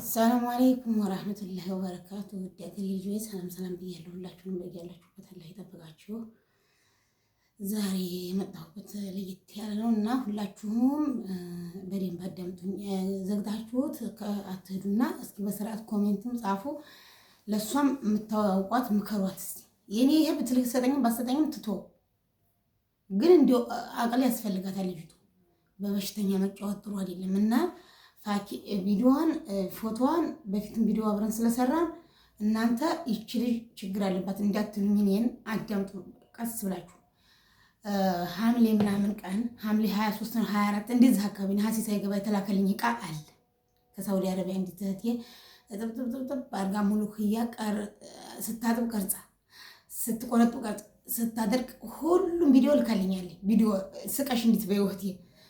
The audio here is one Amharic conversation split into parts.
ሰላም አለይኩም ወራህመቱላሂ ወበረካቱ። ውድ የአገሬ ልጆች ሰላም ሰላም ብያለሁ። ሁላችሁንም በያላችሁበት አላህ ይጠብቃችሁ። ዛሬ የመጣሁበት ለየት ያለ ነው እና ሁላችሁም በደንብ አዳምጡኝ። ዘግታችሁት አትሄዱና እስኪ በስርዓት ኮሜንትም ጻፉ። ለሷም የምታውቋት ምከሯት። እስኪ የኔ ይሄ ብትልክ ሰጠኝም ባሰጠኝም ትቶ ግን እንዲሁ አቅል ያስፈልጋታል ልጅቱ። በበሽተኛ መጫወት ጥሩ አይደለም እና ፋኪ ቪዲዮዋን ፎቶዋን በፊትም ቪዲዮ አብረን ስለሰራን እናንተ ይቺ ልጅ ችግር አለባት እንዳትሉኝ እኔን አዳምጡ ቀስ ብላችሁ። ሐምሌ ምናምን ቀን ሐምሌ 23 ነው 24 እንደዚህ አካባቢ ነሐሴ ሳይገባ የተላከልኝ ዕቃ አለ ከሳውዲ አረቢያ እንድትህት ጥብጥብጥብ አድርጋ ሙሉ ክያ ስታጥብ ቀርጻ ስትቆነጡ ቀርጻ ስታደርቅ ሁሉም ቪዲዮ ልካልኛለች። ቪዲዮ ስቀሽ እንድትበይው እህቴ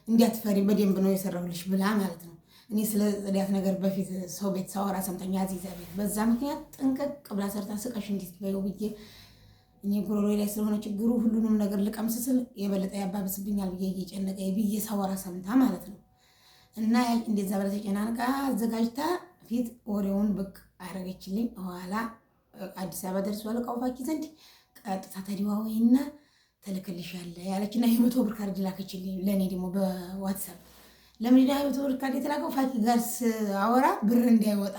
እንዲያትፈሪ በደንብ ነው የሰራሁልሽ ብላ ማለት ነው። እኔ ስለ ጽዳት ነገር በፊት ሰው ቤት ሳወራ ሰምተኛ አዚዛ ቤት በዛ ምክንያት ጥንቅቅ ብላ ሰርታ ስቀሽ እንድትበይው ብዬ እኔ ጉሮሮ ላይ ስለሆነ ችግሩ ሁሉንም ነገር ልቀምስ ስል የበለጠ ያባብስብኛል ብዬ እየጨነቀኝ ብዬ ሳወራ ሰምታ ማለት ነው። እና እንደዛ ብላ ተጨናንቃ አዘጋጅታ ፊት ወሬውን ብቅ አረገችልኝ። በኋላ አዲስ አበባ ደርሷል ዕቃው ፋኪ ዘንድ ቀጥታ ተደዋወይና ተልክልሻለ ያለችና የመቶ ብር ካርድ ላከችልኝ። ለእኔ ደግሞ በዋትሳፕ ለምን ዳ የመቶ ብር ካርድ የተላከው ፋኪ ጋር አወራ ብር እንዳይወጣ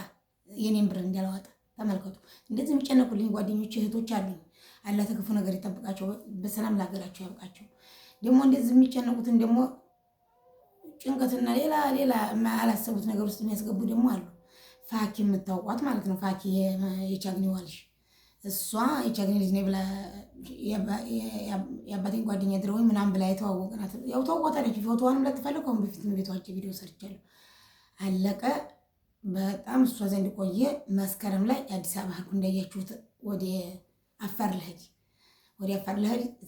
የኔን ብር እንዳላወጣ ተመልከቱ። እንደዚህ የሚጨነቁልኝ ጓደኞች እህቶች አሉኝ። አላህ ተክፉ ነገር ይጠብቃቸው፣ በሰላም ለሀገራቸው ያብቃቸው። ደግሞ እንደዚህ የሚጨነቁትን ደግሞ ጭንቀትና ሌላ አላሰቡት ነገር ውስጥ የሚያስገቡ ደግሞ አሉ። ፋኪ የምታውቋት ማለት ነው። ፋኪ የቻግኒዋ ልጅ እሷ የቻግኒ ልጅ ነኝ ብላ የአባቴን ጓደኛ ድረውኝ ምናምን ብላ የተዋወቅናት ያው ታውቋታለች። ፎቶዋንም ለትፈልግ አሁን በፊት ቤቷቸው ቪዲዮ ሰርቻለሁ። አለቀ በጣም እሷ ዘንድ ቆየ። መስከረም ላይ የአዲስ አበባ ህኩ እንዳያችሁት ወደ አፋር ልሄድ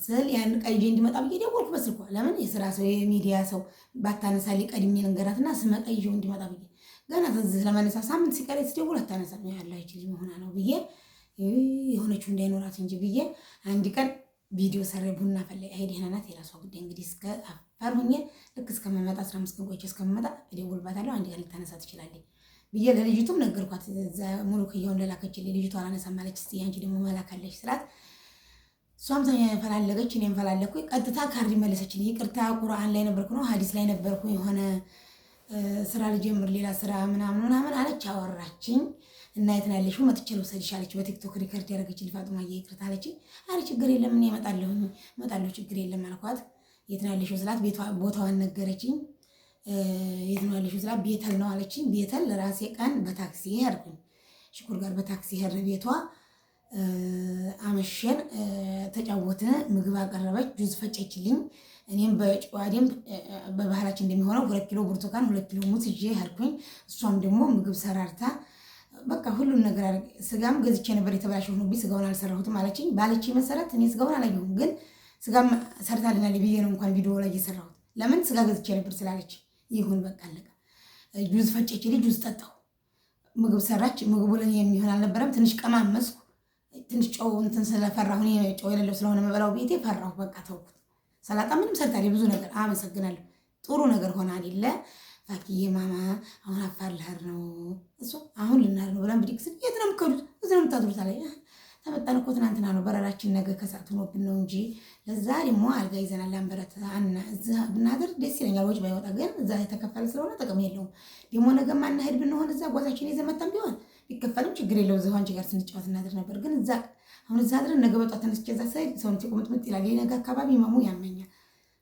ስል ያን ቀይ እንዲመጣ ብዬ ደወልኩ በስልኳ። ለምን የስራ ሰው የሚዲያ ሰው ባታነሳልኝ ቀድሜ ልንገራትና ስመጣ ይዤው እንዲመጣ ብዬ ገና ተዝህ ለማነሳ ሳምንት ሲቀር ስደውል አታነሳም። ያላች ልጅ መሆና ነው ብዬ የሆነችው እንዳይኖራት እንጂ ብዬ አንድ ቀን ቪዲዮ ሰሬ ቡና ፈለይ አይዲና ናት የራሷ ጉዳይ። እንግዲህ እስከ አፋር ሆኜ ልክ እስከመመጣ 15 ቀን ቆይቼ እስከመመጣ እደውልባታለሁ። አንድ ቀን ልታነሳ ትችላለች ብዬ ለልጅቱም ነገርኳት። እዛ ሙሉ ክያውን ለላከችልኝ ልጅቷ አላነሳም አለች። እስቲ አንቺ ደግሞ መላካለች ስላት እሷም ተፈላለገች እኔም ፈላለኩኝ። ቀጥታ ካርድ መለሰችልኝ። ይቅርታ ቁርአን ላይ ነበርኩ ነው ሀዲስ ላይ ነበርኩ የሆነ ስራ ልጀምር ሌላ ስራ ምናምን አለች። አወራችኝ እና የት ነው ያለሽው መጥቼ ልውሰድሽ አለች። በቲክቶክ ሪከርድ ያደረገችልኝ ፋጡማዬ ይቅርታ አለችኝ። አረ ችግር የለም እኔ እመጣለሁ ችግር የለም አልኳት። የት ነው ያለሽው ስላት ቦታዋን ነገረችኝ። የት ነው ያለሽው ስላት ቤተል ነው አለችኝ። ቤተል ለራሴ ቀን በታክሲ ሄድኩኝ። ሽኩር ጋር በታክሲ ሄድን። ቤቷ አመሸን፣ ተጫወትን፣ ምግብ አቀረበች፣ ጁዝ ፈጨችልኝ። እኔም በጨዋ ደንብ በባህላችን እንደሚሆነው 2 ኪሎ ብርቱካን 2 ኪሎ ሙዝ ይዤ ሄድኩኝ። እሷም ደግሞ ምግብ ሰራርታ በቃ ሁሉን ነገር አድርጌ ስጋም ገዝቼ ነበር የተበላሸው ሆኖብኝ ስጋውን አልሰራሁትም አለችኝ። ባለችኝ መሰረት እኔ ስጋውን አላየሁም፣ ግን ስጋም ሰርታልናል ብዬ ነው እንኳን ቪዲዮ ላይ የሰራሁት። ለምን ስጋ ገዝቼ ነበር ስላለች ይሁን በቃ አለቀ። ጁዝ ፈጨችልኝ፣ ጁዝ ጠጣሁ። ምግብ ሰራች። ምግቡ ለኔ የሚሆን አልነበረም። ትንሽ ቀማመስኩ። ትንሽ ጨው እንትን ስለፈራሁ እኔ ጨው የሌለው ስለሆነ መበላው ቤቴ ፈራሁ። በቃ ተውኩት። ሰላጣ ምንም ሰርታለች፣ ብዙ ነገር አመሰግናለሁ። ጥሩ ነገር ሆነ አይደለ ፋኪዬ ማማ አሁን አፋር ልሄድ ነው እሱ አሁን ልናር ነው ብለን ብድግ ስል የት ነው የምትከዱት? እዚህ ነው የምታድሩት አለ። ተመጣን እኮ ትናንትና ነው በረራችን ነገ ከሰዓት ሆኖብን ነው እንጂ ለዛ ደግሞ አልጋ ይዘናል። ላንበረት አና እዛ ብናደር ደስ ይለኛል። ወጭ ባይወጣ ግን እዛ የተከፈለ ስለሆነ ጥቅም የለውም። ደግሞ ነገ ማናሄድ ብንሆን እዛ ጓዛችን ይዘን መጣን ቢሆን ቢከፈልም ችግር የለው። እዛው አንቺ ጋር ስንጫወት እናድር ነበር። ግን እዛ አሁን እዛ አድረን ነገ በጧት ተነስቼ እዛ ሳይድ ሰውን ቁምጥምጥ ይላል። የነገ አካባቢ መሙ ያመኛል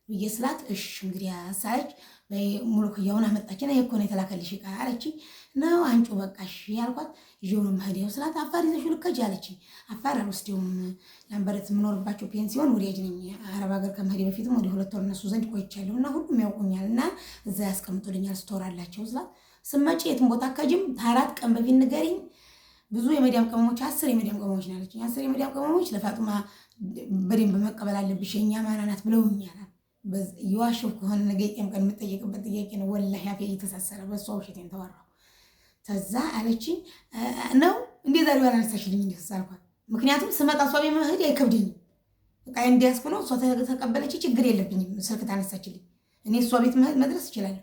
ብዬ ስላት እሺ እንግዲህ አሳለች። ሙሉ ክያውን አመጣችና የኮ ነው የተላከልሽ ዕቃ አለችኝ። ነው አንቺ በቃ እሺ ያልኳት። ይዤው ነው የምሄደው ስላት አፋር ይዘሽው ልከጅ አለችኝ። አፋር አልወስደውም ላንበረት የምኖርባቸው ፔንሲዮን ወዲያጅ ነኝ። አረብ ሀገር ከመሄዴ በፊትም ወደ 2 ወር እነሱ ዘንድ ቆይቻለሁ እና ሁሉም ያውቁኛል እና እዛ ያስቀምጡልኛል ስቶር አላቸው ስላት ስመጪ የትም ቦታ ከጅም 4 ቀን በፊት ንገሪኝ። ብዙ የመዲያም ቅመሞች 10 የመዲያም ቅመሞች ነው ያለችኝ። 10 የመዲያም ቅመሞች ለፋጡማ በደንብ መቀበል አለብሽ የኛ ማናናት ብለውኛል። የዋሸው ከሆነ ነገ የቂም ቀን የምጠየቅበት ጥያቄ ነው። ወላሂ አፌ እየተሳሰረ በሷ ውሸቴን ተወራሁ። ተዛ አለችኝ ነው እንዴ ዛሬ ባላነሳሽልኝ እንዴ ሳልኳት። ምክንያቱም ስመጣ እሷ ቤት መሄድ አይከብደኝም። በቃ እንዲያስኩ ነው እሷ ተቀበለች፣ ችግር የለብኝም። ስልክ ታነሳችልኝ፣ እኔ እሷ ቤት መድረስ እችላለሁ።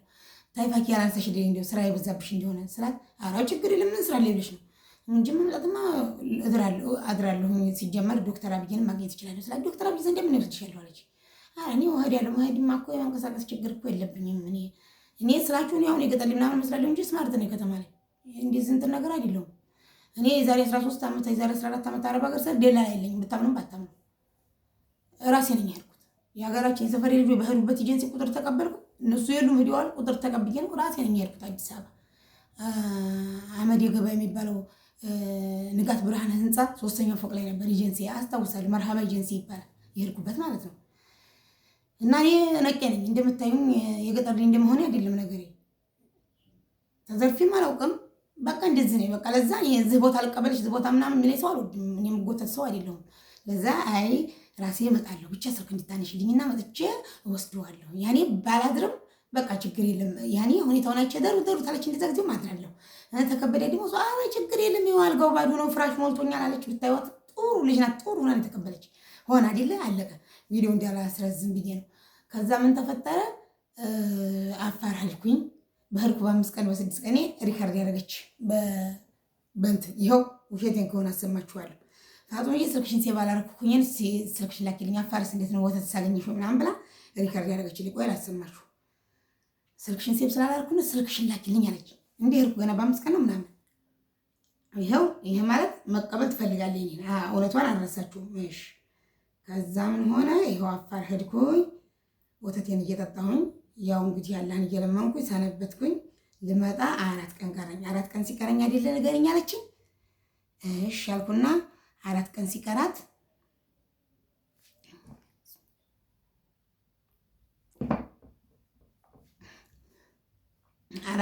ታይፋኪ ያላንሳሽልኝ እንደው ስራ የበዛብሽ እንደሆነ ስላት፣ ኧረ ችግር የለም ምን ስራ ላይ ብለሽ ነው እንጂ መምጣትማ አድራለሁ። ሲጀመር ዶክተር አብይን ማግኘት እችላለሁ ስላት፣ ዶክተር አብይ ዘንድ ምን ይወስድሻለሁ አለች። እኔ እሄዳለሁ መሄድማ እኮ የመንቀሳቀስ ችግር እኮ የለብኝም። እኔ ስላችሁ እኔ አሁን የገጠር ምናምን መስላለሁ እንጂ ስማርት ነው ከተማ ላይ እንደዚህ እንትን ነገር አይደለሁም። እኔ የዛሬ 13 ዓመት የዛሬ 14 ዓመት አረብ ሀገር ሰር ደላላ የለኝም። ብታምኑም ባታምኑ ራሴ ነኝ ያልኩት። የሀገራችን የሰፈሬ ልጆች በሄዱበት ኤጀንሲ ቁጥር ተቀበልኩ። እነሱ የሉም ሄደዋል። ቁጥር ተቀብዬ ነው ራሴ ነኝ ያልኩት። አዲስ አበባ አመድ የገበያ የሚባለው ንጋት ብርሃን ህንፃ 3ኛ ፎቅ ላይ ነበር ኤጀንሲ፣ አስታውሳለሁ። መርሃባ ኤጀንሲ ይባላል የሄድኩበት ማለት ነው። እና እኔ ነቄ ነኝ እንደምታዩኝ፣ የገጠር ልጅ እንደመሆኔ አይደለም ነገሬ። ተዘርፊም አላውቅም። በቃ እንደዚህ ነው። በቃ ለዛ እዚህ ቦታ ልቀበልሽ እዚህ ቦታ ምናምን ምን ሰው አልወድም። እኔ የምጎተት ሰው አይደለሁም። ለዛ አይ ራሴ እመጣለሁ ብቻ ስልክ እንድታነሽልኝና መጥቼ እወስደዋለሁ። ያኔ ባላድርም በቃ ችግር የለም። ያኔ ሁኔታውን አይቼ ደሩ ታለች። እንደዛ ጊዜ ማድራለሁ። ተከበደ ደግሞ አረ ችግር የለም ይኸው አልጋው ባዶ ነው ፍራሽ ሞልቶኛል አለች። ብታይዋት ጥሩ ልጅ ናት። ጥሩ ሆና የተቀበለች ሆነ አይደለ አለቀ። ቪዲዮ እንዳላስረዝም ብዬ ነው። ከዛ ምን ተፈጠረ? አፋር ሄድኩኝ። በህልኩ በ5 ቀን በ6 ቀን ሪከርድ ያደረገች በእንትን ይኸው ውሸቴን ከሆነ አሰማችኋለሁ። ፋጡምዬ ስልክሽን ሴቭ አላረኩኝን ስልክሽን ላኪልኝ፣ አፋርስ እንዴት ነው ወተት ሳገኘሽ ምናምን ብላ ሪከርድ ያደረገችልኝ። ቆይ ላሰማችሁ። ስልክሽን ሴቭ ስላላረኩኝ ስልክሽን ላኪልኝ አለች። እንዲህ ሄድኩ ገና በ5 ቀን ነው ምናምን። ይኸው ይሄ ማለት መቀበል ትፈልጋለኝ። እውነቷን አልረሳችሁም። እሺ ከዛ ምን ሆነ? ይኸው አፋር ሄድኩኝ። ወተቴን እየጠጣሁኝ ያው እንግዲህ ያላህን እየለመንኩኝ ሰነበትኩኝ። ልመጣ 4 ቀን ቀረኝ። 4 ቀን ሲቀረኝ አይደለ ንገረኝ አለችኝ። እሺ አልኩና 4 ቀን ሲቀራት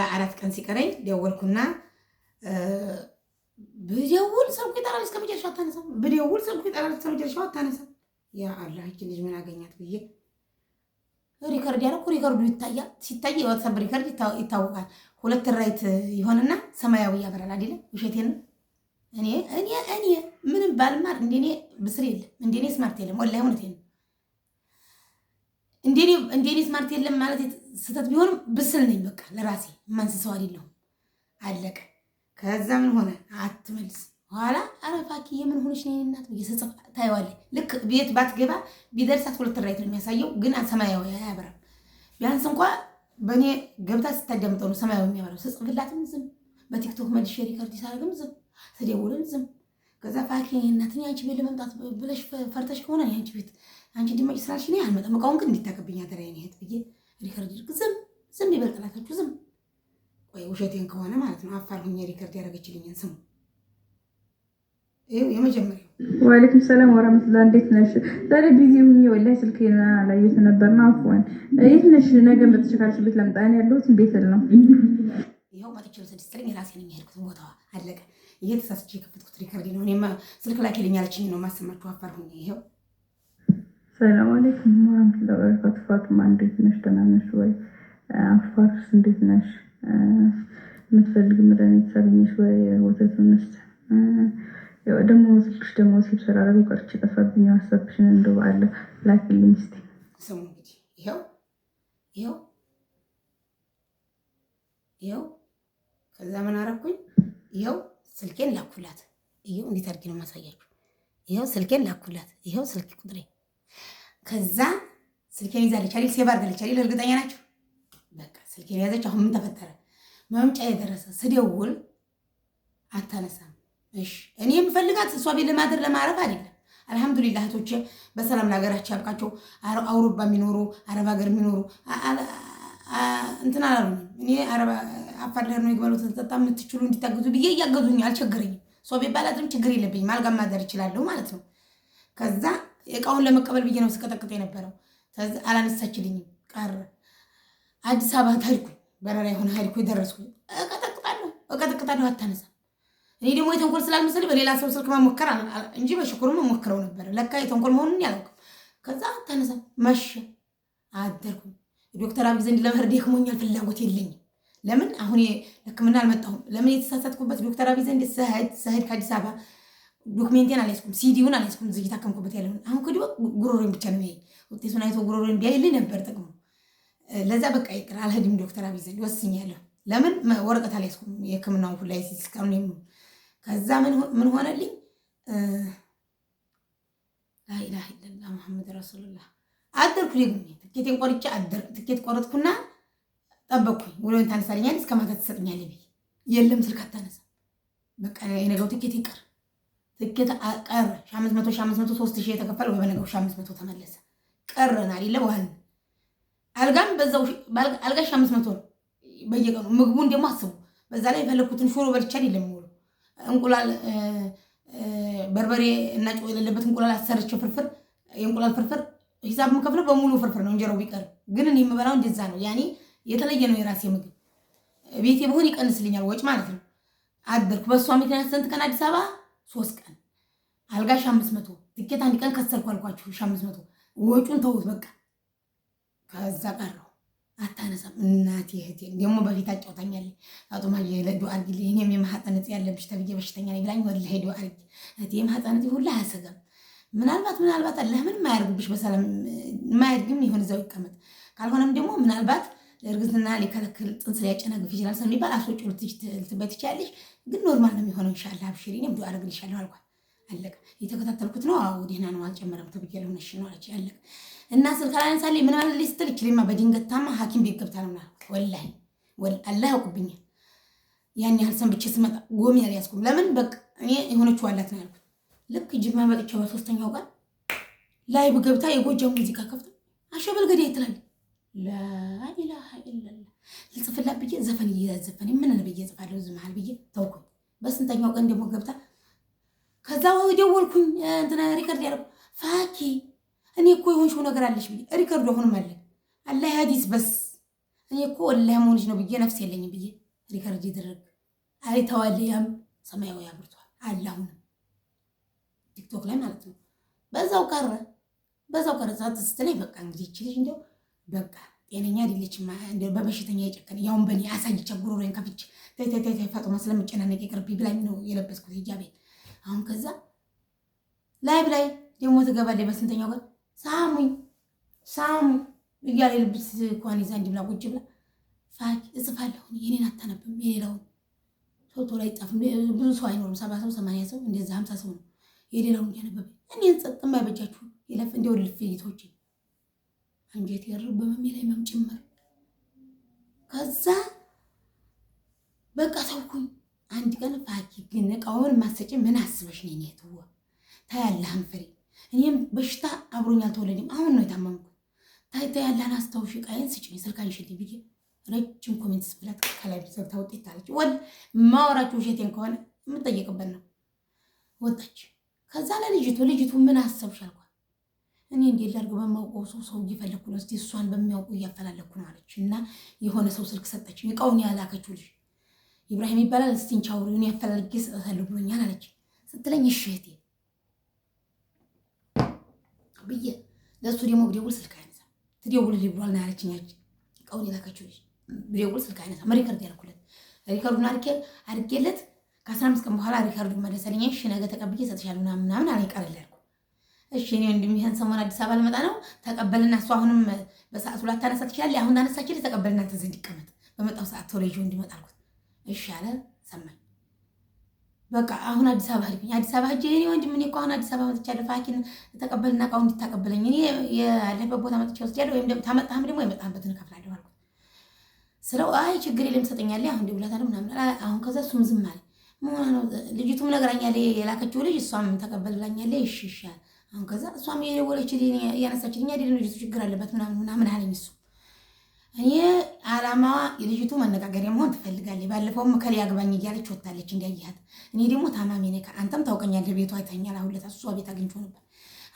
አራት ቀን ሲቀረኝ ደወልኩና ብደውል ስልኩ ይጠራል እስከ መጨረሻው አታነሳም። ብደውል ስልኩ ይጠራል እስከ መጨረሻው አታነሳም። ያ አላህ ይህች ልጅ ምን አገኛት ብዬ ሪከርድ ያደረኩ። ሪከርዱ ይታያል። ሲታይ የዋትሳፕ ሪከርድ ይታወቃል። 2 ራይት ይሆንና ሰማያዊ ያበራል አይደለ? ውሸቴን እኔ ምንም ባልማር እንደኔ ብስር የለም፣ እንደኔ ስማርት የለም። ወላሂ እውነቴን ነው። እንደኔ ስማርት የለም ማለት ስህተት ቢሆንም ብስል ነኝ። በቃ ለራሴ ማንስሰው አይደለሁም። አለቀ። ከዛ ምን ሆነ? አትመልስ ኋላ አረፋኪ የምን ሆነሽ ነው እናት በየሰጽፍ ታይዋለህ። ልክ ቤት ባትገባ ቢደርሳት 2 ራይት ነው የሚያሳየው፣ ግን ሰማያዊ አያበራም። ቢያንስ እንኳን በእኔ ገብታ ስታዳምጠው ነው ሰማያዊ የሚያበራው። ስጽፍላትም ዝም፣ በቲክቶክ መልሼ ሪከርድ ሳደርግም ዝም፣ ስደውልም ዝም። ከዛ ፋኪ እናትን አንቺ ቤት ለመምጣት ብለሽ ፈርተሽ ከሆነ አንቺ ቤት አንቺ እንዲመጭ ስላልሽ ነው አልመጣም። እቃውን ግን እንዲታቀብኝ አደረኝ ይሄት ብዬ ሪከርድ ይልቅ ዝም ይበልጥላታችሁ ዝም። ቆይ ውሸቴን ከሆነ ማለት ነው አፋር ሁኜ ሪከርድ ያደረገችልኝን ስሙ። ይሄው የመጀመሪያው። ወአለይኩም ሰላም ወራህመቱላህ። እንዴት ነሽ? ዛሬ ቢዚ ሁኜ ወላሂ ስልኬን አላየሁት ነበርና አፍዋን። የት ነሽ? ነገ መጥቻለሽ ቤት ለምጣ ነው ያለሁት ቤት ነው። ይሄው መጥቼው 6 ቀን ራሴ ነኝ የሄድኩት ቦታዋ አለቀ። ይሄ ተሳስቼ የከፈትኩት ሪከርድ ነው። እኔማ ስልክ ላኪልኝ አለችኝ ነው ማሰማችሁ አፋር ሁኜ። ይሄው ሰላም አለይኩም ወራህመቱላህ ወበረካቱ። ፋጡማ እንዴት ነሽ? ደህና ነሽ ወይ? አፋርስ እንዴት ነሽ? የምትፈልጊው መድኃኒት ታገኘሽ ወይ? ወተቱንስ ደግሞ ስልክሽ ደግሞ ሲብሰራ አረጋው ቀርቼ ጠፋብኝ። ሀሳብሽን እንደው አለ ላኪልኝ እስቲ። ስሙ እንግዲህ ይኸው ከዛ ምን አረኩኝ? ይኸው ስልኬን ላኩላት። ይኸው እንዴት አድርጌ ነው ማሳያችሁ? ይኸው ስልኬን ላኩላት። ይኸው ስልክ ቁጥሬ። ከዛ ስልኬን ይዛለች አይደል? ሴቭ አድርጋለች አይደል? እርግጠኛ ናችሁ? በቃ ስልኬን ያዘች። አሁን ምን ተፈጠረ? መምጫ የደረሰ ስደውል አታነሳም። እሺ እኔ የምፈልጋት እሷ ቤት ለማደር ለማረፍ አይደለም። አልሐምዱሊላህ እህቶቼ በሰላም ለሀገራቸው ያብቃቸው። አውሮፓ የሚኖሩ አረብ ሀገር የሚኖሩ እንትን አላሉኝም። እኔ አፋር ላይ ነው ይግባሉ ተጠጣ የምትችሉ እንዲታገዙ ብዬ እያገዙኝ አልቸገረኝም። እሷ ቤት ባላድርም ችግር የለብኝም። አልጋ ማደር እችላለሁ ማለት ነው። ከዛ እቃውን ለመቀበል ብዬ ነው ስቀጠቅጥ የነበረው። አላነሳችልኝም ቀረ። አዲስ አበባ ታልኩኝ በረራ የሆነ ሀይልኩ ደረስኩኝ። እቀጠቅጣለሁ አታነሳም። እኔ ደግሞ የተንኮል ስላልመሰለኝ በሌላ ሰው ስልክ መሞከር እንጂ በሽኩርም ሞክረው ነበር። ለካ የተንኮል መሆኑን ያላውቅም። ከዛ አታነሳም። መሸ አደርኩኝ። ዶክተር አብይ ዘንድ ለመሄድ ደክሞኛል፣ ፍላጎት የለኝም። ለምን አሁን ለሕክምና አልመጣሁም? ለምን የተሳሳትኩበት ዶክተር አብይ ዘንድ ስሄድ ከአዲስ አበባ ዶክሜንቴን አልያዝኩም፣ ሲዲውን አልያዝኩም። እዚህ እየታከምኩበት ያለውን አሁን ከዲ ጉሮሮን ብቻ ነው የሚያይ። ውጤቱን አይቶ ጉሮሮን ቢያይልኝ ነበር ጥቅሙ። ለዛ በቃ ይቅር አልሄድም ዶክተር አብይ ዘንድ ወስኛለሁ። ለምን ወረቀት አልያዝኩም የሕክምናውን ሁላ እስካሁን ከዛ ምን ሆነልኝ? ላኢላሃ ኢለላህ ሙሐመድ ረሱሉላህ አደርኩ። ደግሜ ትኬቴን ቆርጬ ትኬት ቆረጥኩና ጠበቅኩኝ። ውሎን ታነሳልኛለች እስከ ማታ ትሰጥኛለች ብዬ የለም ስልክ አታነሳም። በቃ የነገው ትኬት ይቀር ትኬት ቀረ። 500 3000 የተከፈለ ወይ በነገው 500 ተመለሰ። ቀረን አይደለ ዋል አልጋም በዛው አልጋሽ 500 ነው በየቀኑ። ምግቡን ደግሞ አስቡ። በዛ ላይ የፈለኩትን ሽሮ በልቻ አይደለም ሙሉ እንቁላል በርበሬ እና ጨው የሌለበት እንቁላል አሰርቼ ፍርፍር የእንቁላል ፍርፍር ሂሳብ የምከፍለው በሙሉ ፍርፍር ነው። እንጀራው ቢቀር ግን እኔ የምበላው እንደዛ ነው። ያኔ የተለየ ነው የራሴ ምግብ። ቤቴ ብሆን ይቀንስልኛል ወጭ ማለት ነው። አደርኩ በሷ ምክንያት ስንት ቀን አዲስ አበባ 3 ቀን አልጋሽ 500 ትኬት አንድ ቀን ከሰርኩ አልኳችሁ 500 ወጩን ተውት በቃ። ከዛ ቀረው አታነሳም እናቴ እህቴ ደግሞ በፊት አጫውታኛለች። አጡማ የለዱ አርግልኝ እኔም የማህፀን እጢ ያለብሽ ተብዬ በሽተኛ ነኝ ብላኝ ወላሂ ሄዶ አርግ እህቴ የማህፀን እጢ ሁላ አያሰጋም። ምናልባት አላህ ምንም ማያርግብሽ በሰላም ማያድግም ይሁን እዛው ይቀመጥ። ካልሆነም ደግሞ ምናልባት ለእርግዝና ሊከለክል ጽንስ ሊያጨናግፍ ይችላል ስለሚባል አስወጪ ልትበት ይቻለሽ። ግን ኖርማል ነው የሚሆነው ኢንሻአላህ አብሽሪ እኔም ዱአ አደርግልሻለሁ አልኳት። አለቀ። የተከታተልኩት ነው። አዎ ደህና ነው አልጨመረም ተብያለሁ ነሽ ነው አለች። አለቀ። እና ስልክ አላነሳልኝ ምን ማለት ሊስትል ይችላል። በድንገት ታማ ሐኪም ቤት ገብታ ነው ወላሂ አላህ ያውቅብኛል። ያን ያህል ሰንብቼ ስመጣ ጎሚ ያልያዝኩም ለምን በቃ እኔ የሆነችው አላት ነው ያልኩት። ልክ ጅማ መጥቼ በሶስተኛው ቀን ላይቭ ገብታ የጎጃም ሙዚቃ ከፍታ አሸበል ገዳይ ትላለች። ላኢላሃ ኢለላህ ልጽፍላት ብዬ ዘፈን እየዘፈን ምን ነው ብዬ ጽፋለሁ ዝም መሃል ብዬ ተውኩኝ። በስንተኛው ቀን ደግሞ ገብታ ከዛ ደወልኩኝ እንትና ሪከርድ ያደረኩ ፋኪ እኔ እኮ የሆንሽው ነገር አለሽ ብዬ ሪከርዱ አሁንም አለ አላህ ሀዲስ በስ እኔ እኮ ወላሂ መሆንሽ ነው ብዬ ነፍስ የለኝም ብዬ ሪከርድ ይደረግ አይተዋል። ያም ሰማያዊ ያብርቷል አላሁን ቲክቶክ ላይ ማለት ነው። በዛው ቀረ ስትለኝ በቃ እንግዲህ እቺ ልጅ እንደው በቃ ጤነኛ አይደለችም እንደው በበሽተኛ የጨከነ ያውን በኔ አሳይቼ ጉሮሮዬን ከፍቼ ተይ ፋጡማ ስለምጨናነቅ ይቅርብኝ ብላኝ ነው የለበስኩት ሂጃቤን። አሁን ከዛ ላይቭ ላይ ደግሞ ትገባለች በስንተኛው ቀን ሳሙኝ እያለ ልብስ እንኳን ይዛ እንዲህ ብላ ቁጭ ብላ ፋኪ እጽፋለሁ የኔን አታነብም የሌላውን ቶሎ አይጻፍም። ብዙ ሰው አይኖርም 70 ሰው 80 ሰው እንደዛ 50 ሰው ነው የሌላውን እያነበበ እኔን ጸጥ የማይበጃችሁ ይለፍ እንደው ልፍ ይቶች አንጀት ያረብ በመሜ ላይ ጭምር ከዛ በቃ ተውኩኝ። አንድ ቀን ፋኪ ግን እቃውን ማሰጭ ምን አስበሽ ነኝ የተወ ታያለህን ፍሬ እኔም በሽታ አብሮኝ አልተወለደም አሁን ነው የታመምኩት። ታያለህን አስታውሽ እቃዬን ስጭኝ ስልካን ሽልኝ ብዬ ረጅም ኮሜንት ስብላት ከላይ ዘግታ ውጤት አለች። ወል ማወራችሁ ውሸቴን ከሆነ የምጠየቅበት ነው። ወጣች። ከዛ ለልጅቱ ምን አሰብሽ አልኳት። እኔ እንዴት ላድርግ በማውቀው ሰው እየፈለኩ ነው እስቲ እሷን በሚያውቁ እያፈላለኩ ነው አለች። እና የሆነ ሰው ስልክ ሰጠች። እቃውን ያላከችው ልጅ ኢብራሂም ይባላል እስቲ እንቻውሩ እኔ ያፈላልጌ ሰጣለሁ ብሎኛል አለች። ስትለኝ እሺ እህቴ ብዬ ለሱ ደግሞ ብደውል ስልክ አይነሳ ትደውልልኝ ብሏል ነው ያለችኝ። እቃውን የላከችው ልጅ ብደውል ስልክ አይነሳ ሪከርድ ያልኩለት ሪከርዱን አድርጌለት ከ15 ቀን በኋላ ሪከርዱ መለሰልኝ። እሺ ነገ ተቀብዬ ሰጥሻለሁ ምናምን አለ ይቀርል ያልኩ። እሺ እኔ እንደሚሄን ሰሞን አዲስ አበባ ልመጣ ነው ተቀበልና እሱ አሁንም በሰዓቱ ላታነሳ ትችላለህ አሁን ታነሳችልኝ ተቀበልና ተዘ እንዲቀመጥ በመጣው ሰዓት ቶሎ ይዤው እንዲመጣ አልኩት። እሺ አለ ሰማኝ። በቃ አሁን አዲስ አበባ ሄድኩኝ። አዲስ አበባ ሄጄ እኔ ወንድም እኔ እኮ አሁን አዲስ አበባ መጥቻለሁ ፋኪን ተቀበልና እቃውን እንድታቀበለኝ እኔ ያለበት ቦታ መጥቼ ወስጃለሁ ወይም ደግሞ ታመጣህም ደግሞ የመጣህበትን እከፍላለሁ አልኩት። ስለው አይ ችግር የለም ትሰጠኛለህ አሁን ደውላታለሁ ምናምን አሁን ከዛ እሱም ዝም አለ። ምን ነው ልጅቱም ነግራኛለች የላከችው ልጅ እሷም ተቀበልላኛለች። እሺ ይሻል አሁን ከዛ እሷም የደወለችልኝ እያነሳችልኝ አይደል ልጅቱ ችግር አለበት ምናምን አለኝ። እሱ እኔ አላማዋ የልጅቱ መነጋገሪያ መሆን ትፈልጋለች። ባለፈውም ከሌ ያግባኝ እያለች ወጣለች እንዲያያት። እኔ ደግሞ ታማሚ ነኝ አንተም ታውቀኛለህ ቤቷ አይተኛል አሁን ለታ እሷ ቤት አግኝቼው ነበር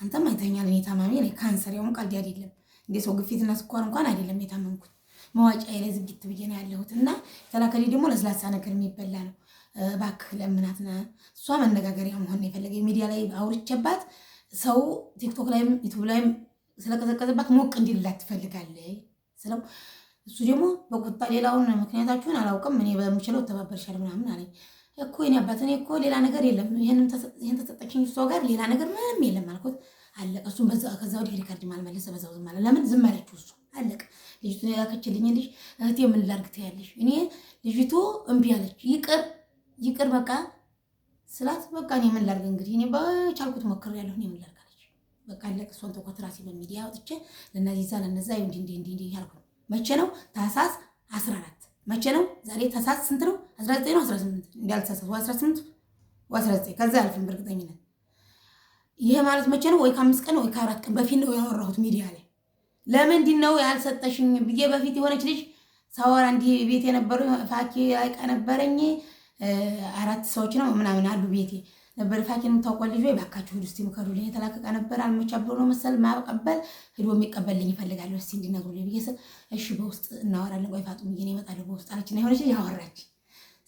አንተም አይተኛል እኔ ታማሚ ነኝ ካንሰር ያውም ቀልድ አይደለም እንደ ሰው ግፊትና ስኳር እንኳን አይደለም የታመምኩት መዋጫዬ ላይ ዝግት ብዬ ነው ያለሁት። እና ተላከሊ ደግሞ ለስላሳ ነገር የሚበላ ነው እባክህ ለምናትና እሷ መነጋገሪያ መሆን ነው የፈለገ ሚዲያ ላይ አውርቼባት ሰው ቲክቶክ ላይም ዩቲዩብ ላይም ስለቀዘቀዘባት ሞቅ እንዲልላት ትፈልጋለች ስለው እሱ ደግሞ በቁጣ ሌላውን ምክንያታችሁን አላውቅም እኔ በምችለው ተባበርሻለሁ ምናምን አለኝ። እኮ እኔ አባት እኔ እኮ ሌላ ነገር የለም ይሄን ተሰጠችኝ እሷ ጋር ሌላ ነገር ምንም የለም አልኩት። አለቀ። እሱም ከዛ ወዲህ ሪከርድ ማልመለሰ በዛው ዝም አለ። ለምን ዝም አለችው? እሱ አለቀ። ልጅቱን የላከችልኝ ልጅ እህቴ ምን ላድርግ ትያለሽ? እኔ ልጅቱ እምቢ አለች። ይቅር በቃ ስላት በቃ እኔ ምን ላድርግ እንግዲህ እኔ በቻልኩት ሞክሬያለሁ። እኔ ምን ላድርግ አለች። በቃ አለቀ። እሷን ተውኳት። ራሴ በሚዲያ አውጥቼ ለነዚዛ ለነዛ እንዲህ ያልኩ መቼ ነው? ታህሳስ 14 መቼ ነው? ዛሬ ታህሳስ ስንት ነው? 19 ነው 18 እንዳልተሳሳት 18 19 ከዛ አልፍም በእርግጠኝነት። ይሄ ማለት መቼ ነው? ወይ ከ5 ቀን ወይ ከ4 ቀን በፊት ነው ያወራሁት ሚዲያ ላይ። ለምንድን ነው ያልሰጠሽኝ ብዬ በፊት የሆነች ልጅ ሳወራ እንዲህ ቤት የነበረው ፋኪ አይቃ ነበረኝ 4 ሰዎች ነው ምናምን አሉ ቤቴ ነበር። ፋኪን የምታውቀው ልጅ ወይ ባካችሁ ሂዱ እስቲ ምከሩልኝ፣ የተላቀቀ ነበር አልመቻ ብሎ ነው መሰል ማቀበል ሂዶ የሚቀበልልኝ ይፈልጋለሁ እስቲ እንዲነግሩልኝ ብዬ ስል እሺ በውስጥ እናወራለን፣ ቆይ ፋጡም ይሄን ይመጣል በውስጥ አለችና የሆነች ልጅ አወራች።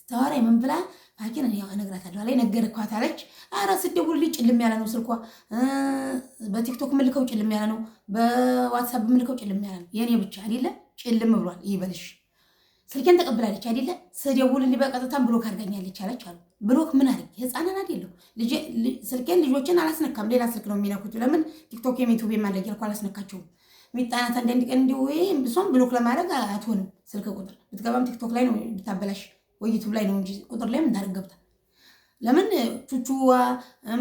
ስታወራ ምን ብላ ፋኪን እኔ እነግራታለሁ ላይ ነገርኳት አለች። ኧረ ስደውልልኝ ጭልም ያለ ነው ስልኳ፣ በቲክቶክ ምልከው ጭልም ያለ ነው፣ በዋትሳፕ ምልከው ጭልም ያለ ነው። የኔ ብቻ አይደለ ጭልም ብሏል ይበልሽ። ስልኬን ተቀብላለች አይደለ ስደውልልኝ በቀጥታም ብሎክ አድርጋኛለች አለች አሉ። ብሎክ ምን አድርጌ ህፃናን አይደለሁ ስልኬን ልጆችን አላስነካም። ሌላ ስልክ ነው የሚነኩት። ለምን ቲክቶክ ዩቲዩብ የማለግ ያልኩ አላስነካቸውም። ሚጣናት አንዳንድ ቀን እንዲሁ እሷን ብሎክ ለማድረግ አትሆንም። ስልክ ቁጥር ብትገባም ቲክቶክ ላይ ነው ብታበላሽ ወይ ዩቲዩብ ላይ ነው እንጂ ቁጥር ላይ ምን ታደርግ ገብታ ለምን ቹቹዋ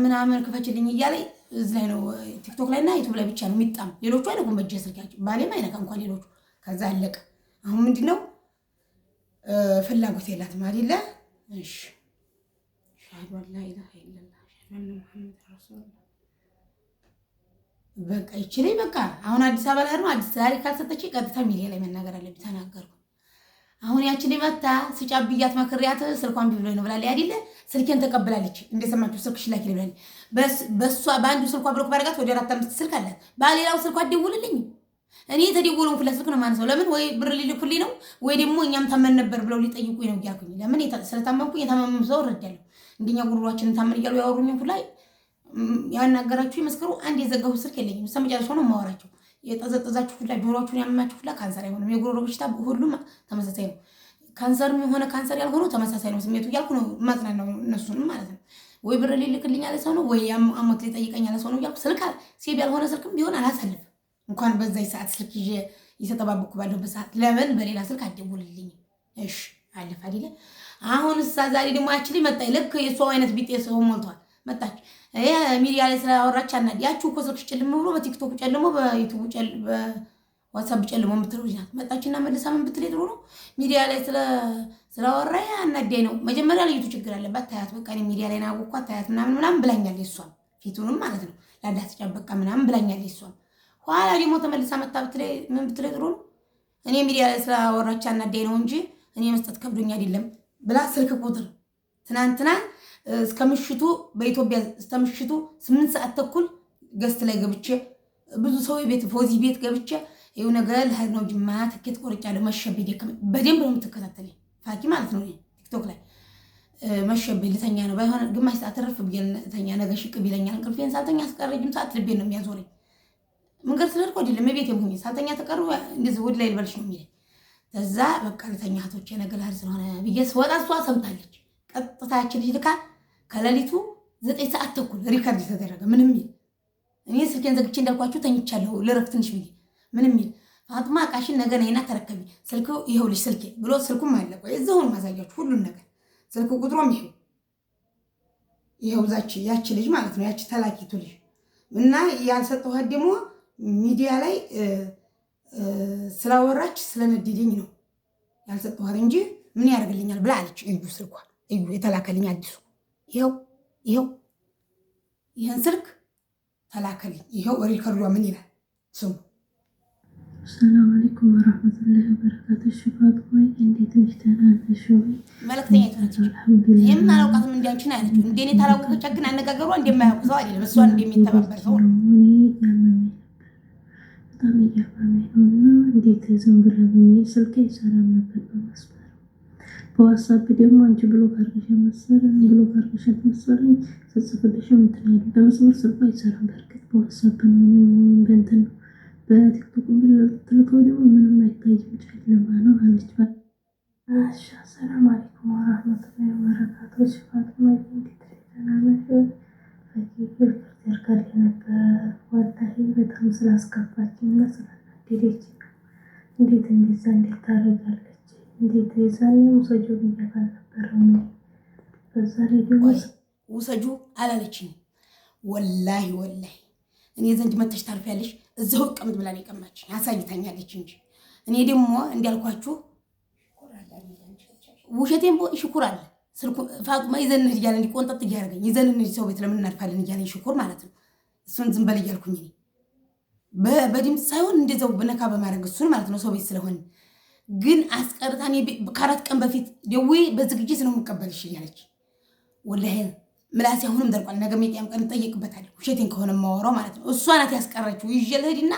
ምናምን ክፈችልኝ እያለ እዚህ ላይ ነው ቲክቶክ ላይ እና ዩቲዩብ ላይ ብቻ ነው የሚጣም። ሌሎቹ አይነቁም በእጅ ስልካቸው ባሌም አይነካ እንኳን ሌሎቹ። ከዛ አለቀ። አሁን ምንድነው ፍላጎት የላትም አይደለ? እሺ ሻሃዱ ላ ኢላሃ ኢለላህ ሻሃዱ አነ ሙሐመድ ረሱሉላህ በቃ ይችላል። በቃ አሁን አዲስ አበባ ላይ ነው። አዲስ ዛሬ ካልሰጠች ቀጥታ ሚዲያ ላይ መናገር አለብኝ። ተናገርኩ። አሁን ያችን መታ ስጫብያት መክሪያት ስልኳን ቢብሎኝ ነው ብላለች አይደለ? ስልኬን ተቀብላለች። እንደሰማችሁ ስልክሽ ላኪ ብላለች። በሷ በአንዱ ስልኳ ብሎክ ባረጋት ወደ 4-5 ስልክ አላት። ባሌላው ስልኳ ደውልልኝ እኔ የተደወለውን ሁለት ስልክ ነው ማነሳው። ለምን ወይ ብር ሊልኩልኝ ነው ወይ ደግሞ እኛም ታመን ነበር ብለው ሊጠይቁኝ ነው እያልኩኝ። ለምን ስለታመምኩኝ የታመመም ሰው እረዳለሁ። እንደኛ ጉሮሯችንን ታመን እያሉ ያወሩኝም ሁላ ያናገራችሁ ይመስክሩ። አንድ የዘጋሁት ስልክ የለኝም። ሰምጫለሽ ነው ማወራቸው። የጠዘጠዛችሁ ሁላ ጆሮአችሁን ያመማችሁ ሁላ ካንሰር አይሆንም። የጉሮሮ በሽታ ሁሉም ተመሳሳይ ነው። ካንሰርም የሆነ ካንሰር ያልሆነው ተመሳሳይ ነው ስሜቱ እያልኩ ነው ማጽናን ነው እነሱንም ማለት ነው። ወይ ብር ሊልክልኝ ያለ ሰው ነው ወይ አሞት ሊጠይቀኝ ያለ ሰው ነው እያልኩ ስልክ ሴብ ያልሆነ ስልክም ቢሆን አላሳልፍም። እንኳን በዛይ ሰዓት ስልክ ይዤ እየተጠባበቅኩ ባለሁበት ሰዓት ለምን በሌላ ስልክ አትደውልልኝ? እሺ አለፍ አይደለ? አሁን እሳ ዛሬ ደግሞ ያችልኝ መጣች። ልክ የሷ አይነት ቢጤ ሰው ሞልቷል። መጣች ሚዲያ ላይ ስላወራች አናድ ያችሁ እኮ ስልክሽ ጨልሞ ብሎ በቲክቶክ ጨልሞ በዩቲዩብ በዋትሳፕ ጨልሞ የምትለው ልጅ ናት። መጣችና መልሳ ምን ብትል ጥሩ ነው ሚዲያ ላይ ስላወራ አናዳኝ ነው። መጀመሪያ ልጅቱ ችግር አለባት ታያት። በቃ እኔ ሚዲያ ላይ ናወኳት ታያት ምናምን ብላኛለች። እሷም ፊቱንም ማለት ነው ላዳት ጨበቃ ምናምን ብላኛለች እሷም። ኋላ ደግሞ ተመልሳ መጣ ምን ብትል ጥሩ ነው እኔ ሚዲያ ላይ ስላወራች አናዳኝ ነው እንጂ እኔ መስጠት ከብዶኝ አይደለም ብላ ስልክ ቁጥር ትናንትና እስከ ምሽቱ በኢትዮጵያ እስከ ምሽቱ 8 ሰዓት ተኩል ገስት ላይ ገብቼ ብዙ ሰው ቤት ፎዚ ቤት ገብቼ ይኸው ነገር ለሀድ ነው ጅማ ትኬት ቆርጫለሁ። መሸብኝ ደከመኝ። በደንብ ነው የምትከታተለኝ ፋኪ ማለት ነው። ቲክቶክ ላይ መሸብኝ ልተኛ ነው ባይሆን ግማሽ ሰዓት ተረፍ ብዬልተኛ ነገ ሽቅብ ይለኛል። እንቅልፌን ሳልተኛ አስቀረጅም ሰዓት ልቤን ነው የሚያዞረኝ። መንገድ ስለርቆ አይደለም ቤት የሙኝ ሳልተኛ ተቀሩ እንደዚህ ወድ ላይ ልበልሽ ነው የሚለኝ። ከዛ በቃ ልተኛ እህቶቼ ነገ ለሀድ ስለሆነ ብዬ ስወጣ እሷ ሰምታለች። ቀጥታችን ልጅ ልካ ከሌሊቱ 9 ሰዓት ተኩል ሪከርድ ተደረገ። ምንም ይል እኔ ስልኬን ዘግቼ እንዳልኳችሁ ተኝቻለሁ ልረፍ ትንሽ ብዬ ምንም ይል ፋጡማ ቃሽን ነገ ነይና ተረከቢ ስልኩ ይኸው ልጅ ስልኬ ብሎ ስልኩም አለ። ቆይ እዛው ነው ማሳያችሁ ሁሉን ነገር ስልኩ ቁጥሩም ይኸው ያቺ ልጅ ማለት ነው ያቺ ተላኪቱ ልጅ እና ያልሰጠኋት ደግሞ ሚዲያ ላይ ስላወራች ስለነደደኝ ነው ያልሰጠኋት እንጂ ምን ያደርግልኛል ብላ አለች። እዩ ስልኳ እዩ የተላከልኝ አዲሱ ይኸው ይህን ስልክ ተላከልኝ። ይኸው ሪከርዷ ምን ይላል ስሙ። ሰላም አለይኩም ወራህመቱላሂ ወበረካቱ። ሽፋት ወይ እንዴት ነሽ? ተናነሽ ወይ መልእክተኛ ተነች። ይሄም አላውቃትም እንዲያንቺ ነው ያለችው። እንደኔ ታላውቀች ግን አነጋገሯ እንደማያውቅ ሰው አይደለም። እሷን እንደሚተባበር ሰው ነው። በጣም እያመመኝ ነውና እንዴት ዝም ብለህ በሚል ስልክ ይሰራም ነበር በመስመር በዋትስአፕ ደግሞ አንቺ ብሎክ አድርገሽ መሰለኝ ጽጽፍልሽም እንትን አይደል በመስመር ስልኳ አይሰራም። በእርግጥ በዋትስአፕ ነው ወይም በእንትን ነው። በቲክቶክ ብትልከው ደግሞ ምንም አይታይም ጨለማ ነው አለች። ሰላም አለይኩም ወራህመቱላሂ ወበረካቱ። ሽፋት ማይ እንዴት ተናነሽ? ፈኪር ያርካል ነበር ወላሂ በጣም ስላስከፋችኝና ስላናደደችኝ እንዴት እንደዛ እንዴት ታደርጋለች? እንዴት የዛኔ ውሰጁ ብያት አልነበረም? በዛ ላይ ደግሞ ውሰጁ አላለችኝ። ወላሂ እኔ ዘንድ መተሽ ታርፊያለሽ እዛው ቀምጥ ብላ ነው የቀማችኝ። አሳይታኛለች እንጂ እኔ ደግሞ እንዳልኳችሁ ውሸቴን ሽኩር አለ ስልኩ ፋጡማ ይዘን እንሂድ እያለ እንዲቆንጠጥ እያደረገኝ ይዘን እንሂድ ሰው ቤት ለምን እናርፋለን እያለኝ ሽኩር ማለት ነው። እሱን ዝም በል እያልኩኝ እኔ በድምፅ ሳይሆን እንደዛው በነካ በማድረግ እሱን ማለት ነው። ሰው ቤት ስለሆነ ግን አስቀርታ እኔ ከ4 ቀን በፊት ደውዬ በዝግጅት ነው የምቀበልሽ እያለች ወላሂ ምላሴ አሁንም ደርቋል። ነገ የቂያም ቀን እጠየቅበታለሁ ውሸቴን ከሆነ የማወራው ማለት ነው። እሷ ናት ያስቀረችው። ይዤ ልሂድና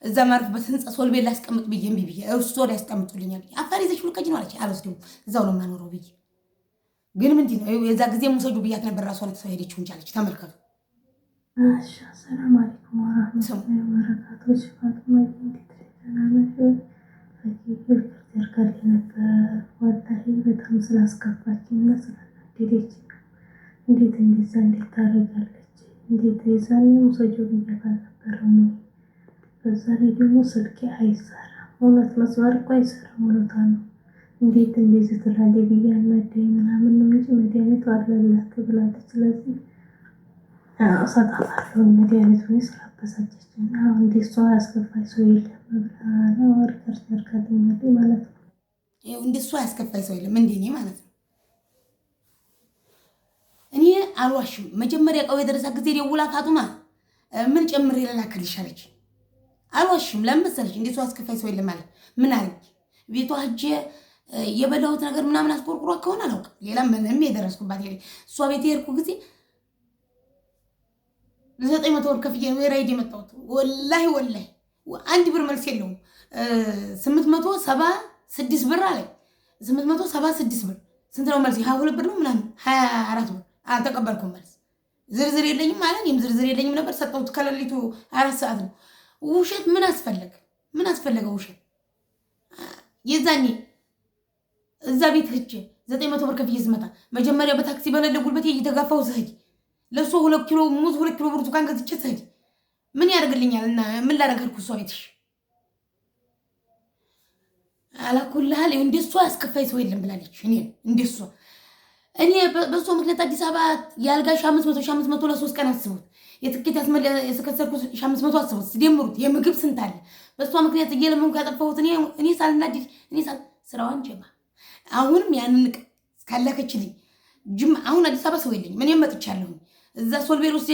እዛ ማርፍበት ህንፃ ሶልቤ ላስቀምጥ ብዬ እምቢ ብዬ እሱ ወዲያ ያስቀምጡልኛል። አፋር ይዘሽ ልቀጅ ነው አለች። አልወስድም እዛው ነው የማኖረው ብዬ ግን ምንድን ነው የዛ ጊዜ ሙሰጁ ብያት ነበር። ራሷ ነው ተሄደችው እንጂ አለች። ተመልከቱ። ሰላም አለይኩም ወራህመቱላሂ ወበረካቱሁ። ፋጡማ ይርካል ነበር ወላሂ በጣም ስላስከፋችኝና ስላናደደችኝ እንዴት እንደዛ እንዴት ታደርጋለች? እንዴት የዛኔ ውሰጁ ብያት አልነበረም? በዛ ላይ ደግሞ ስልኬ አይሰራም። እውነት መስመር እኮ አይሰራም። እውነታ ነው። እንዴት እንደዚህ ትላለች ብዬ አናደኝ ምናምን ነው እንጂ መድኃኒቱ አለላት ብላለች። ስለዚህ እሰጣታለሁ መድኃኒቱን ስላበሳጨችኝ። እንዴ እሷ ያስከፋኝ ሰው የለም ብላ ነው ሪከርድ ያርካልኛል ማለት ነው። እንደ እሷ ያስከፋኝ ሰው የለም እንደ እኔ ማለት ነው። እኔ አልዋሽም። መጀመሪያ ቀው የደረሳ ጊዜ ደውላ ፋጡማ ምን ጨምሬ ልላክልሽ አለች። አልዋሽም። ለምን መሰለሽ እንደ እሷ ያስከፋኝ ሰው የለም ማለት ምን አለች? ቤቷ ሂጅ የበላሁት ነገር ምናምን አስቆርቁሯ ከሆነ አላውቅም። ሌላ ምንም የደረስኩባት የለ። እሷ ቤት የሄድኩ ጊዜ 900 ብር ከፍዬ ነው የራይድ የመጣሁት። ወላሂ 1 ብር መልስ የለውም። 876 ብር አለኝ። 876 ብር ስንት ነው መልስ? 22 ብር ነው ምናምን 24 ብር አልተቀበልኩም መልስ። ዝርዝር የለኝም ማለት እኔም ዝርዝር የለኝም ነበር። ሰጠሁት ከሌሊቱ 4 ሰዓት ነው። ውሸት ምን አስፈለገ ውሸት? የዛኔ እዛ ቤት ሂጅ 900 ብር ከፍዬ ስመጣ መጀመሪያ በታክሲ በሌለ ጉልበቴ እየተጋፋው ስሄድ ለእሷ 2 ኪሎ ሙዝ 2 ኪሎ ብርቱካን ገዝቼ ስሄድ ምን ያደርግልኛል? እና ምን ላደርግ እሷ ቤትሽ አላኩልሃል። እንደሷ ያስከፋይ ሰው የለም ብላለች። እኔ በሷ ምክንያት አዲስ አበባ ያልጋ 500 ለ3 ቀን አስቡት። የትኬት ያስከሰርኩ 500 አስቡት። ሲደምሩት የምግብ ስንት አለ? በሷ ምክንያት እየለመንኩ ያጠፋሁት እኔ ሳልናድድ ስራዋን ጀማ አሁንም ያንን ካላከችልኝ ጅም አሁን አዲስ አበባ ሰው የለኝም። እኔም መጥቻለሁ። እዛ ሶልቤር ውስጥ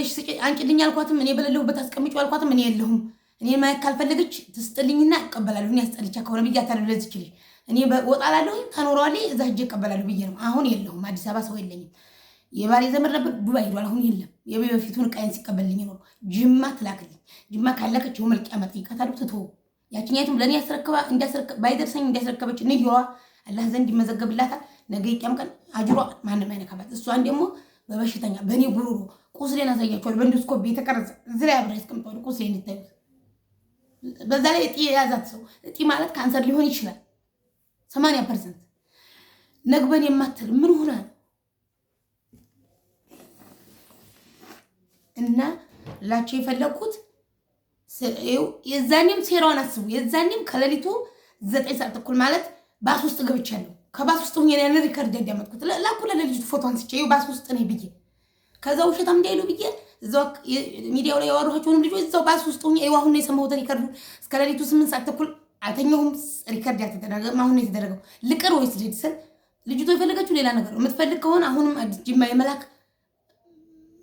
አንጭልኝ አልኳትም። እኔ በሌለሁበት አስቀምጪው አልኳትም። እኔ የለሁም። እኔ ማየት ካልፈለገች ትስጥልኝና እቀበላለሁ። እኔ አስጠልቻ ከሆነ ብያታለሁ። ለዚች ልጅ እኔ ወጣላለሁ ታኖረዋለች። እዛ ሂጅ እቀበላለሁ ብዬ ነው። አሁን የለሁም። አዲስ አበባ ሰው የለኝም። የባሌ ዘመድ ነበር ዱባይ ሄዷል። አሁን የለም። የበፊቱን ዕቃዬን ሲቀበልልኝ ነው። ጅማ ትላክልኝ። ጅማ ካለከች መልቂያ መጠይቃታለሁ። ትተው ያችኛቱም ለእኔ ባይደርሰኝ እንዲያስረከበች ንዲዋ አላህ ዘንድ ይመዘገብላታል። ነገ የቂያም ቀን አጅሯ ማንም አይነካባት። እሷን ደግሞ በበሽተኛ በእኔ ጉሮሮ ቁስሌን አሳያቸዋል። በእንዶስኮፕ የተቀረጸ እዚ ላይ አብራ ያስቀምጠዋል። ቁስሌ እንዲታዩት። በዛ ላይ እጢ የያዛት ሰው እጢ ማለት ካንሰር ሊሆን ይችላል 80%። ነግበን የማትል ምን ሆና ነው? እና ላቸው የፈለግኩት የዛኔም ሴራዋን አስቡ። የዛኔም ከሌሊቱ 9 ሰዓት ተኩል ማለት ባስ ውስጥ ገብቻለሁ። ከባስ ውስጥ ሆኜ ያንን ሪከርድ ያዳመጥኩት ላኩ ለልጅቱ ፎቶ አንስቼ ባስ ውስጥ ነኝ ብዬ ከዛ ውሸታም እንዳይሉ ብዬ እዛው ሚዲያው ላይ ያወራኋቸውንም ልጆች እዛው ባስ ውስጥ ሆኜ አሁን ነው የሰማሁት ሪከርዱ። እስከ ሌሊቱ 8 ሰዓት ተኩል አልተኛሁም። ሪከርድ ያልተደረገ አሁን ነው የተደረገው። ልቅር ወይስ ልሂድ ስል ልጅቷ የፈለገችው ሌላ ነገር ነው። የምትፈልግ ከሆነ አሁንም አዲስ ጅማ የመላክ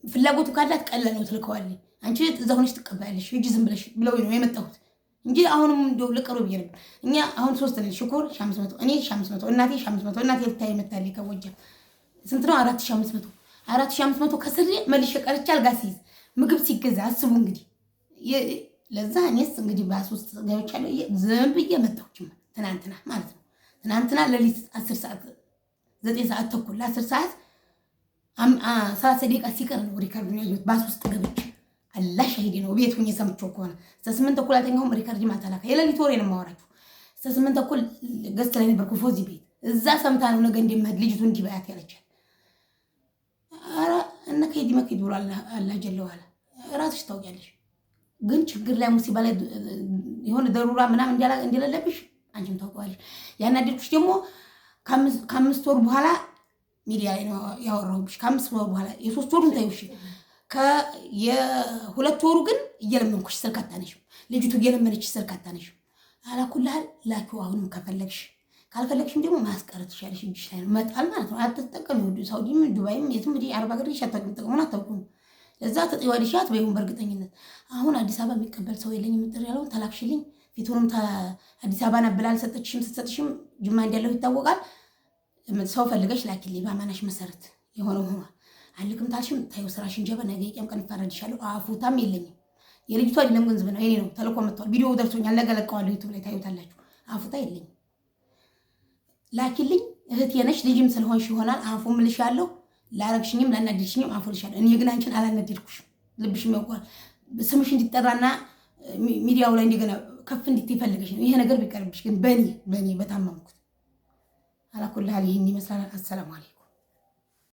ፍላጎቱ ካላት ቀላል ነው፣ ትልከዋለች። አንቺ እዛ ሆነሽ ትቀበያለሽ ሂጂ ዝም ብለሽ ብለው ነው የመጣሁት እንጂ አሁንም እንደው ልቀሩ ብዬ ነበር። እኛ አሁን 3 ነን። ሽኩር 500፣ እኔ 500፣ እናቴ 500። እናቴ ልታይ መታለች ከጎጃም ስንት ነው? 4500 ከስሬ መልሼ ቀርቼ አልጋ ሲይዝ ምግብ ሲገዛ አስቡ እንግዲህ። ለዛ እኔስ እንግዲህ ባስ ውስጥ ገብቻለሁ። ዝም ብዬ መጣሁ ትናንትና ማለት ነው። ትናንትና ሌሊት 10 ሰዓት 9 ሰዓት ተኩል 10 ሰዓት 30 ደቂቃ ሲቀር ነው ሪከርዱን ያየሁት ባስ ውስጥ ገብቼ። አላህ ሻሂዴ ነው። ቤት ሁኜ ሰምቼው ከሆነ እስከ 8 ተኩል አልተኛሁም። ሪከርድ ማታላካ የሌሊት ወሬ ነው የማወራችሁ። እስከ 8 ተኩል ገዝት ላይ ነበርኩ ፎዚ ቤት። እዛ ሰምታ ነው ነገ እንደምሄድ ልጅቱ እንዲህ በያት ያለቻት። ኧረ እነ ከይዲ መክይድ ብሎ አላህ ጀለ ዋላ ራስሽ ታውቂያለሽ። ግን ችግር ላይ ሙሲባ ላይ የሆነ ደሩራ ምናምን እንደሌለብሽ አንቺም ታውቀዋለሽ። ያናደድኩሽ ደግሞ ከ5 ወር በኋላ ሚዲያ ላይ ነው ያወራሁብሽ። ከ5 ወር በኋላ የ3 ወሩን ታዩሽ፣ የ2 ወሩ ግን እየለመንኩሽ ስልክ አታነሽም። ልጅቱ እየለመነች ስልክ አታነሽም። አላኩልሃል ላኪው። አሁንም ከፈለግሽ ካልፈለግሽም ደግሞ ማስቀረት ትችያለሽ። እጅሽ ላይ ነው መጣል ማለት ነው። አትጠቀሚ። ሳውዲም ዱባይም የትም እንግዲህ አረብ ሀገር ጥቅሙን አታውቁም። ለዛ ተጥዋዲሽ አትበይም። በእርግጠኝነት አሁን አዲስ አበባ የሚቀበል ሰው የለኝም የምጥር ያለውን ተላክሽልኝ። ፊቱንም አዲስ አበባ ነብላ አልሰጠችሽም። ስትሰጥሽም ጅማ እንዳለው ይታወቃል። ሰው ፈልገሽ ላኪልኝ በአማናሽ መሰረት የሆነው ሆኗል። አልክም ታልሽም ታዩ ስራሽን ጀበ ነገ የቀም ቀን ይፈረድሻለሁ። አፉታም የለኝም። የልጅቷ አይደለም ገንዘብ ነው የኔ ነው። ተልኮ መጥቷል። ቪዲዮ ደርሶኛል። ነገ ለቀዋለሁ ዩቲዩብ ላይ ታዩታላችሁ። አፉታ የለኝም። ላኪልኝ። እህቴ ነሽ ልጅም ስለሆንሽ ይሆናል አፉ ምልሻለሁ። ላረግሽኝም ላናደድሽኝም አፉ ልሻለሁ። እኔ ግን አንቺን አላናደድኩሽም። ልብሽም ያውቃል። ስምሽ እንዲጠራና ሚዲያው ላይ እንደገና ከፍ እንድትፈልገሽ ነው። ይሄ ነገር ቢቀርብሽ ግን በኔ በታመምኩት አላኩልሃል። ይሄን ይመስላል። አሰላሙ አለይኩም።